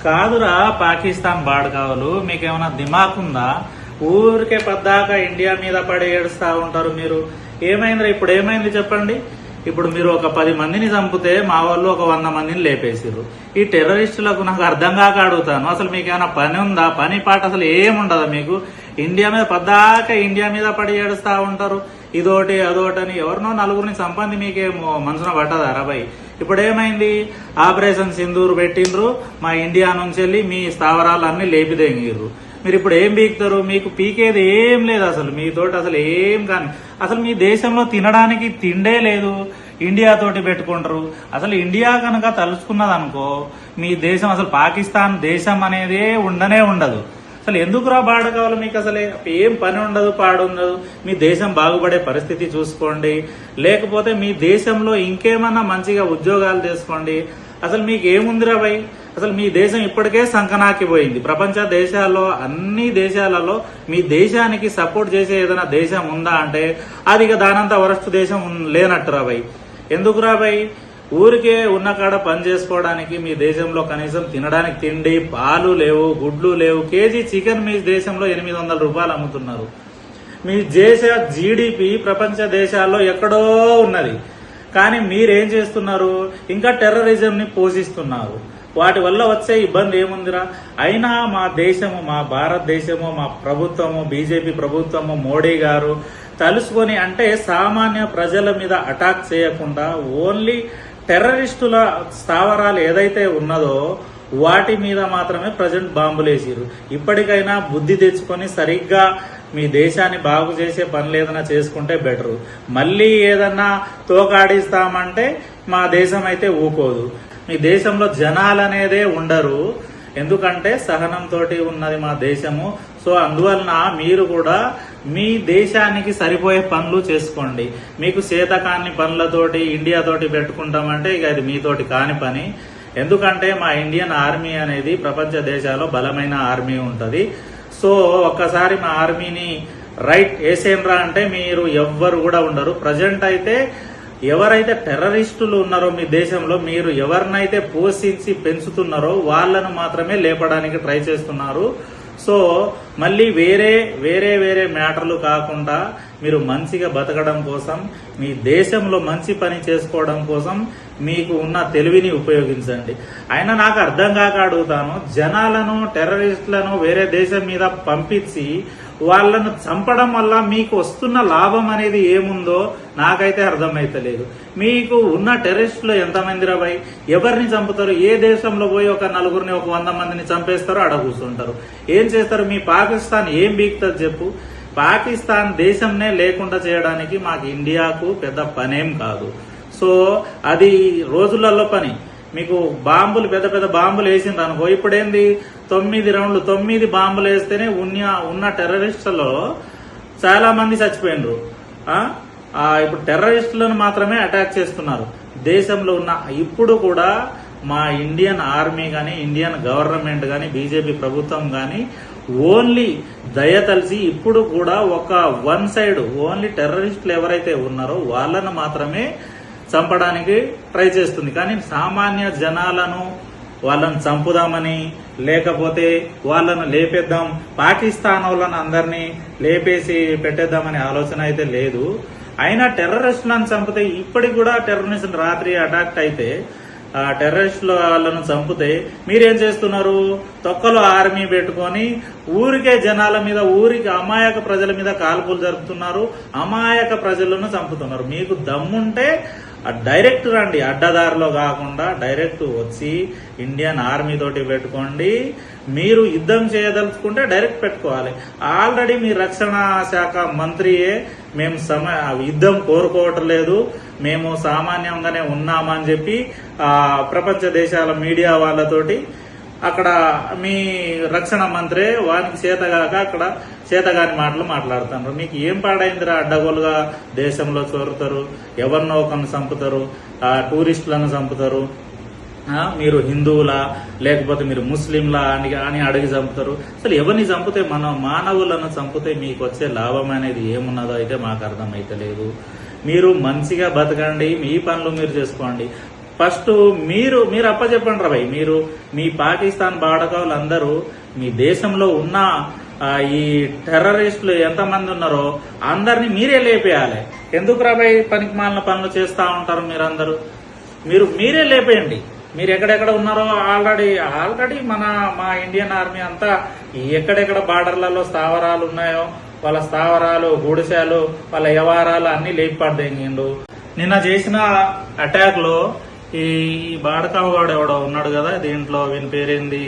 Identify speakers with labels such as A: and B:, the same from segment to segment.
A: కాదురా పాకిస్తాన్ బాడకావులు, మీకేమైనా దిమాక్ ఉందా? ఊరికే పద్దాకా ఇండియా మీద పడి ఏడుస్తా ఉంటారు మీరు. ఏమైందిరా? ఇప్పుడు ఏమైంది చెప్పండి. ఇప్పుడు మీరు ఒక 10 మందిని చంపితే మా వాళ్ళు ఒక 100 మందిని లేపేసిర్రు. ఈ టెర్రరిస్టులకు నాకు అర్థం కాక అడుగుతాను, అసలు మీకు ఏమైనా పని ఉందా? పని పాట అసలు ఏముండదా మీకు? ఇండియా మీద పద్దాకా ఇండియా మీద పడి ఏడుస్తా ఉంటారు. ఇదోటి అదోటని ఎవరినో నలుగురిని చంపంది మీకేమో మనసున పట్టదా రాబాయ్? ఇప్పుడు ఏమైంది? ఆపరేషన్ సింధూర్ పెట్టిండ్రు, మా ఇండియా నుంచి వెళ్ళి మీ స్థావరాలన్నీ లేపిదెంగిర్రు. మీరు ఇప్పుడు ఏం పీకుతారు? మీకు పీకేది ఏం లేదు అసలు మీతోటి, అసలు ఏం కానీ. అసలు మీ దేశంలో తినడానికి తిండే లేదు, ఇండియాతోటి పెట్టుకుంటారు. అసలు ఇండియా కనుక తలుచుకున్నది అనుకో, మీ దేశం అసలు పాకిస్తాన్ దేశం అనేదే ఉండనే ఉండదు. అసలు ఎందుకురా బాడ కావాలి మీకు? అసలే ఏం పని ఉండదు, పాడుండదు. మీ దేశం బాగుపడే పరిస్థితి చూసుకోండి, లేకపోతే మీ దేశంలో ఇంకేమన్నా మంచిగా ఉద్యోగాలు చేసుకోండి. అసలు మీకు ఏముందిరా భయ్? అసలు మీ దేశం ఇప్పటికే సంకనాకిపోయింది. ప్రపంచ దేశాల్లో అన్ని దేశాలలో మీ దేశానికి సపోర్ట్ చేసే ఏదైనా దేశం ఉందా అంటే అది ఇక దానంతా వరస్ట్ దేశం లేనట్టురా భయ్. ఎందుకురా భయ్? ఊరికే ఉన్న కాడ పని చేసుకోవడానికి మీ దేశంలో కనీసం తినడానికి తిండి, పాలు లేవు, గుడ్లు లేవు. కేజీ చికెన్ మీ దేశంలో 800 రూపాయలు అమ్ముతున్నారు. మీ దేశ జీడిపి ప్రపంచ దేశాల్లో ఎక్కడో ఉన్నది. కానీ మీరేం చేస్తున్నారు? ఇంకా టెర్రరిజంని పోషిస్తున్నారు. వాటి వల్ల వచ్చే ఇబ్బంది ఏముందిరా? అయినా మా దేశము, మా భారతదేశము, మా ప్రభుత్వము, బీజేపీ ప్రభుత్వము, మోడీ గారు తలుసుకొని అంటే సామాన్య ప్రజల మీద అటాక్ చేయకుండా ఓన్లీ టెర్రరిస్టుల స్థావరాలు ఏదైతే ఉన్నదో వాటి మీద మాత్రమే ప్రజెంట్ బాంబులేసిరు. ఇప్పటికైనా బుద్ధి తెచ్చుకొని సరిగ్గా మీ దేశాన్ని బాగు చేసే పనులు ఏదైనా చేసుకుంటే బెటరు. మళ్ళీ ఏదన్నా తోకాడిస్తామంటే మా దేశం అయితే ఊకోదు. మీ దేశంలో జనాలనేదే ఉండరు, ఎందుకంటే సహనంతో ఉన్నది మా దేశము. సో అందువలన మీరు కూడా మీ దేశానికి సరిపోయే పనులు చేసుకోండి. మీకు చేతకాని పనులతోటి ఇండియాతోటి పెట్టుకుంటామంటే ఇక అది మీతోటి కాని పని. ఎందుకంటే మా ఇండియన్ ఆర్మీ అనేది ప్రపంచ దేశాల్లో బలమైన ఆర్మీ ఉంటుంది. సో ఒక్కసారి మా ఆర్మీని రైట్ వేసేనరా అంటే మీరు ఎవ్వరు కూడా ఉండరు. ప్రజెంట్ అయితే ఎవరైతే టెర్రరిస్టులు ఉన్నారో మీ దేశంలో, మీరు ఎవరినైతే పోషించి పెంచుతున్నారో వాళ్ళను మాత్రమే లేపడానికి ట్రై చేస్తున్నారు. సో మళ్ళీ వేరే వేరే వేరే మ్యాటర్లు కాకుండా మీరు మంచిగా బతకడం కోసం, మీ దేశంలో మంచి పని చేసుకోవడం కోసం మీకు ఉన్న తెలివిని ఉపయోగించండి. అయినా నాకు అర్థం కాక అడుగుతాను, జనాలను టెర్రరిస్టులను వేరే దేశం మీద పంపించి వాళ్ళను చంపడం వల్ల మీకు వస్తున్న లాభం అనేది ఏముందో నాకైతే అర్థమైతలేదు. మీకు ఉన్న టెర్రరిస్టులు ఎంతమంది రాబాయ్? ఎవరిని చంపుతారు? ఏ దేశంలో పోయి ఒక నలుగురిని, ఒక 100 మందిని చంపేస్తారో అడ కూర్చుంటారు. ఏం చేస్తారు? మీ పాకిస్తాన్ ఏం బీక్తుంది చెప్పు? పాకిస్తాన్ దేశంనే లేకుండా చేయడానికి మాకు ఇండియాకు పెద్ద పనేం కాదు. సో అది రోజులలో పని. మీకు బాంబులు, పెద్ద పెద్ద బాంబులు వేసిండ్రు అనుకో, ఇప్పుడేంది 9 రౌండ్లు 9 బాంబులు వేస్తేనే ఉన్న టెర్రరిస్టులలో చాలా మంది చచ్చిపోయినరు. ఇప్పుడు టెర్రరిస్టులను మాత్రమే అటాక్ చేస్తున్నారు దేశంలో ఉన్న. ఇప్పుడు కూడా మా ఇండియన్ ఆర్మీ కానీ, ఇండియన్ గవర్నమెంట్ కానీ, బీజేపీ ప్రభుత్వం కానీ ఓన్లీ దయతలిసి ఇప్పుడు కూడా ఒక వన్ సైడ్ ఓన్లీ టెర్రరిస్టులు ఎవరైతే ఉన్నారో వాళ్ళను మాత్రమే చంపడానికి ట్రై చేస్తుంది. కానీ సామాన్య జనాలను వాళ్ళను చంపుదామని, లేకపోతే వాళ్ళను లేపేద్దాం, పాకిస్తాన్ వాళ్ళని అందరినీ లేపేసి పెట్టేద్దామనే ఆలోచన అయితే లేదు. అయినా టెర్రరిస్టులను చంపితే ఇప్పటికి కూడా టెర్రరిస్ట్ రాత్రి అటాక్ అయితే టెర్రరిస్టుల వాళ్ళను చంపితే మీరేం చేస్తున్నారు? తొక్కలో ఆర్మీ పెట్టుకొని ఊరికే జనాల మీద, ఊరికి అమాయక ప్రజల మీద కాల్పులు జరుపుతున్నారు, అమాయక ప్రజలను చంపుతున్నారు. మీకు దమ్ముంటే డైరెక్ట్ రండి, అడ్డదారిలో కాకుండా డైరెక్ట్ వచ్చి ఇండియన్ ఆర్మీ తోటి పెట్టుకోండి. మీరు యుద్ధం చేయదలుచుకుంటే డైరెక్ట్ పెట్టుకోవాలి. ఆల్రెడీ మీ రక్షణ శాఖ మంత్రియే మేము యుద్ధం కోరుకోవటం లేదు, మేము సామాన్యంగానే ఉన్నామని చెప్పి ప్రపంచ దేశాల మీడియా వాళ్ళతోటి అక్కడ మీ రక్షణ మంత్రే వానికి చేతగాక అక్కడ చేతగాని మాటలు మాట్లాడుతున్నారు. మీకు ఏం పాడైందిరా? అడ్డగోలుగా దేశంలో చోరుతారు, ఎవరినో ఒకరిని చంపుతారు, టూరిస్టులను చంపుతారు. మీరు హిందువులా లేకపోతే మీరు ముస్లింలా అని అడిగి చంపుతారు. అసలు ఎవరిని చంపితే, మనం మానవులను చంపితే మీకు వచ్చే లాభం అనేది ఏమున్నదో అయితే మాకు అర్థమైతే లేదు. మీరు మంచిగా బతకండి, మీ పనులు మీరు చేసుకోండి. ఫస్ట్ మీరు అప్పచెప్పండి రా భయ్. మీరు మీ పాకిస్తాన్ బాడకావులు అందరూ మీ దేశంలో ఉన్న ఈ టెర్రరిస్టులు ఎంతమంది ఉన్నారో అందరినీ మీరే లేపేయాలి. ఎందుకు రా భయ్ పనికి మాలిన పనులు చేస్తా ఉంటారు మీరందరూ? మీరే లేపేయండి. మీరు ఎక్కడెక్కడ ఉన్నారో ఆల్రెడీ మా ఇండియన్ ఆర్మీ అంతా ఎక్కడెక్కడ బార్డర్లలో స్థావరాలు ఉన్నాయో వాళ్ళ స్థావరాలు, గుడిసెలు, వాళ్ళ వ్యవహారాలు అన్ని లేపిపడ్డాయిండు. నిన్న చేసిన అటాక్ లో ఈ బాడకావు వాడు ఎవడో ఉన్నాడు కదా, దీంట్లో వీని పేరేంది,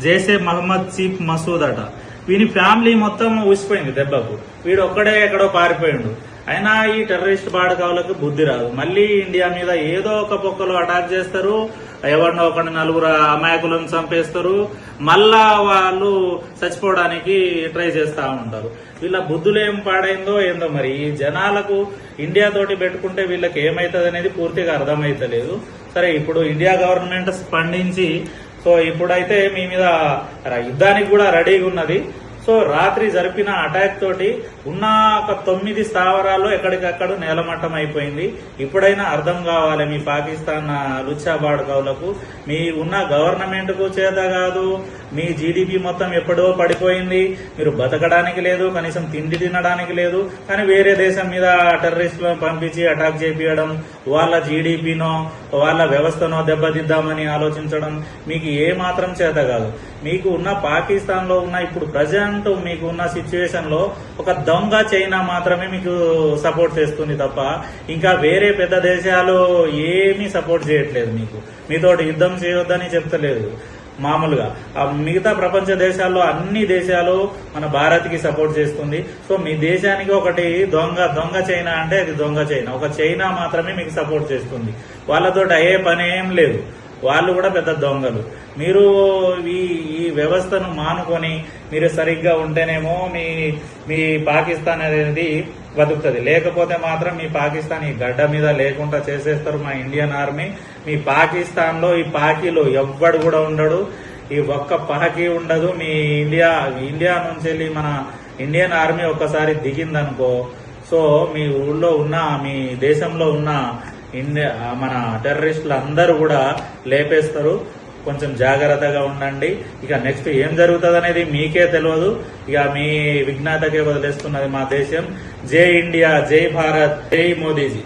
A: జైసే మహమ్మద్ చీఫ్ మసూద్ అట. వీని ఫ్యామిలీ మొత్తం ఊసిపోయింది దెబ్బకు. వీడు ఒక్కడే ఎక్కడో పారిపోయిండు. అయినా ఈ టెర్రరిస్ట్ బాడకావులకు బుద్ధి రాదు. మళ్ళీ ఇండియా మీద ఏదో ఒక పొక్కలు అటాక్ చేస్తారు, ఎవరినో ఒకటి నలుగురు అమాయకులను చంపేస్తారు, మళ్ళా వాళ్ళు చచ్చిపోవడానికి ట్రై చేస్తా ఉంటారు. వీళ్ళ బుద్ధులు ఏం పాడైందో ఏందో మరి. ఈ జనాలకు ఇండియా తోటి పెట్టుకుంటే వీళ్ళకి ఏమైతుంది అనేది పూర్తిగా అర్థమైతలేదు. సరే, ఇప్పుడు ఇండియా గవర్నమెంట్ స్పందించి సో ఇప్పుడైతే మీ మీద యుద్ధానికి కూడా రెడీగా ఉన్నది. సో రాత్రి జరిపిన అటాక్ తోటి ఉన్న ఒక 9 స్థావరాల్లో ఎక్కడికక్కడ నేలమట్టం అయిపోయింది. ఇప్పుడైనా అర్థం కావాలి మీ పాకిస్తాన్ లుచ్చా బాడకావులకు. మీ ఉన్న గవర్నమెంట్ కు చేత కాదు, మీ జీడిపి మొత్తం ఎప్పుడో పడిపోయింది, మీరు బతకడానికి లేదు, కనీసం తిండి తినడానికి లేదు. కానీ వేరే దేశం మీద టెర్రరిస్టులను పంపించి అటాక్ చేపించడం, వాళ్ళ జీడిపినో వాళ్ళ వ్యవస్థనో దెబ్బతిద్దామని ఆలోచించడం మీకు ఏ మాత్రం చేత కాదు. మీకు ఉన్న పాకిస్తాన్ లో ఉన్న ఇప్పుడు ప్రజెంట్ మీకు ఉన్న సిచ్యువేషన్ లో ఒక దొంగ చైనా మాత్రమే మీకు సపోర్ట్ చేస్తుంది తప్ప ఇంకా వేరే పెద్ద దేశాలు ఏమీ సపోర్ట్ చేయట్లేదు. మీతోటి యుద్ధం చేయొద్దని చెప్తలేదు. మామూలుగా మిగతా ప్రపంచ దేశాల్లో అన్ని దేశాలు మన భారత్ కి సపోర్ట్ చేస్తుంది. సో మీ దేశానికి ఒకటి దొంగ చైనా అంటే అది దొంగ చైనా. ఒక చైనా మాత్రమే మీకు సపోర్ట్ చేస్తుంది. వాళ్ళతోటి అయ్యే పని ఏం లేదు. వాళ్ళు కూడా పెద్ద దొంగలు. మీరు ఈ వ్యవస్థను మానుకొని మీరు సరిగ్గా ఉంటేనేమో మీ పాకిస్తాన్ అనేది బతుకుతుంది. లేకపోతే మాత్రం మీ పాకిస్తాన్ ఈ గడ్డ మీద లేకుండా చేసేస్తారు మా ఇండియన్ ఆర్మీ. మీ పాకిస్తాన్ లో ఈ పాకీలో ఎవ్వడు కూడా ఉండడు. ఈ ఒక్క పాకీ ఉండదు. మీ ఇండియా నుంచి వెళ్ళి మన ఇండియన్ ఆర్మీ ఒక్కసారి దిగిందనుకో, సో మీ ఊళ్ళో ఉన్న మీ దేశంలో ఉన్న మన టెర్రరిస్టులు అందరూ కూడా లేపేస్తారు. కొంచెం జాగ్రత్తగా ఉండండి. ఇక నెక్స్ట్ ఏం జరుగుతుంది అనేది మీకే తెలియదు. ఇక మీ విజ్ఞాతకే వదిలేస్తున్నది మా దేశం. జై ఇండియా, జై భారత్, జై మోదీజీ.